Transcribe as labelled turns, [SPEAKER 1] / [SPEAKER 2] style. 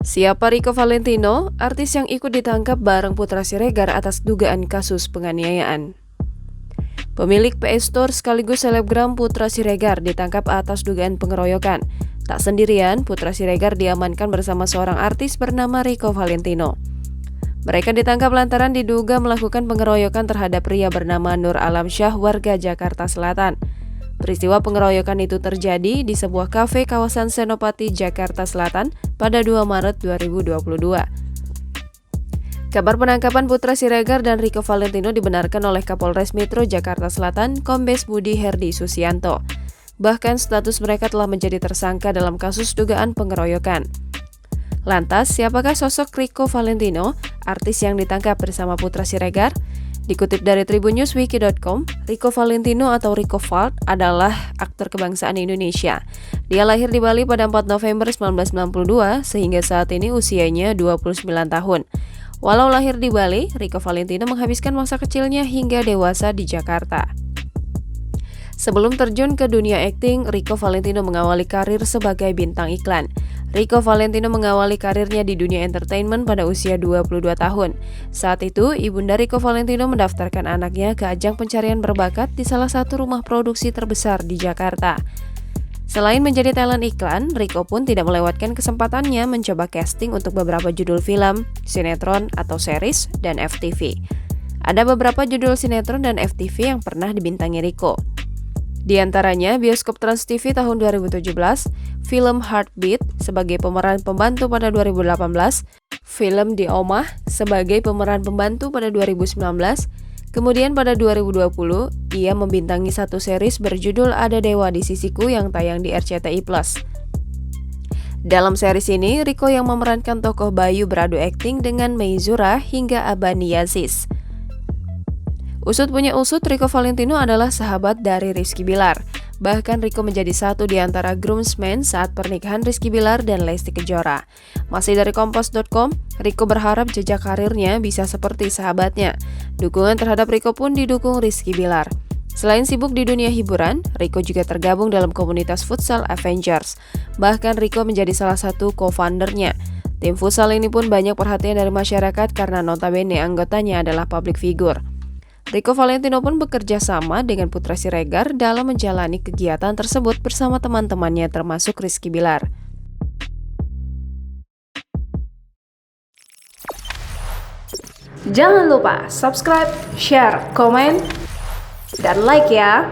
[SPEAKER 1] Siapa Rico Valentino, artis yang ikut ditangkap bareng Putra Siregar atas dugaan kasus penganiayaan? Pemilik PS Store sekaligus selebgram Putra Siregar ditangkap atas dugaan pengeroyokan. Tak sendirian, Putra Siregar diamankan bersama seorang artis bernama Rico Valentino. Mereka ditangkap lantaran diduga melakukan pengeroyokan terhadap pria bernama Nur Alamsyah warga Jakarta Selatan. Peristiwa pengeroyokan itu terjadi di sebuah kafe kawasan Senopati, Jakarta Selatan pada 2 Maret 2022. Kabar penangkapan Putra Siregar dan Rico Valentino dibenarkan oleh Kapolres Metro Jakarta Selatan, Kombes Budi Herdi Susianto. Bahkan status mereka telah menjadi tersangka dalam kasus dugaan pengeroyokan. Lantas, siapakah sosok Rico Valentino, artis yang ditangkap bersama Putra Siregar? Dikutip dari tribunnewswiki.com, Rico Valentino atau Rico Valt adalah aktor kebangsaan Indonesia. Dia lahir di Bali pada 4 November 1992, sehingga saat ini usianya 29 tahun. Walau lahir di Bali, Rico Valentino menghabiskan masa kecilnya hingga dewasa di Jakarta. Sebelum terjun ke dunia akting, Rico Valentino mengawali karir sebagai bintang iklan. Rico Valentino mengawali karirnya di dunia entertainment pada usia 22 tahun. Saat itu, ibunda Rico Valentino mendaftarkan anaknya ke ajang pencarian berbakat di salah satu rumah produksi terbesar di Jakarta. Selain menjadi talent iklan, Rico pun tidak melewatkan kesempatannya mencoba casting untuk beberapa judul film, sinetron, atau series, dan FTV. Ada beberapa judul sinetron dan FTV yang pernah dibintangi Rico. Di antaranya bioskop Trans TV tahun 2017, film Heartbeat sebagai pemeran pembantu pada 2018, film Di Omah sebagai pemeran pembantu pada 2019, kemudian pada 2020 ia membintangi satu series berjudul Ada Dewa di Sisiku yang tayang di RCTI+. Dalam series ini, Rico yang memerankan tokoh Bayu beradu akting dengan Meizura hingga Abani Yazis. Usut punya usut, Rico Valentino adalah sahabat dari Rizky Bilar. Bahkan Rico menjadi satu di antara groomsmen saat pernikahan Rizky Bilar dan Lesti Kejora. Masih dari Kompas.com, Rico berharap jejak karirnya bisa seperti sahabatnya. Dukungan terhadap Rico pun didukung Rizky Bilar. Selain sibuk di dunia hiburan, Rico juga tergabung dalam komunitas futsal Avengers. Bahkan Rico menjadi salah satu co-foundernya. Tim futsal ini pun banyak perhatian dari masyarakat karena notabene anggotanya adalah public figure. Rico Valentino pun bekerja sama dengan Putra Siregar dalam menjalani kegiatan tersebut bersama teman-temannya termasuk Rizky Bilar.
[SPEAKER 2] Jangan lupa subscribe, share, komen, dan like ya!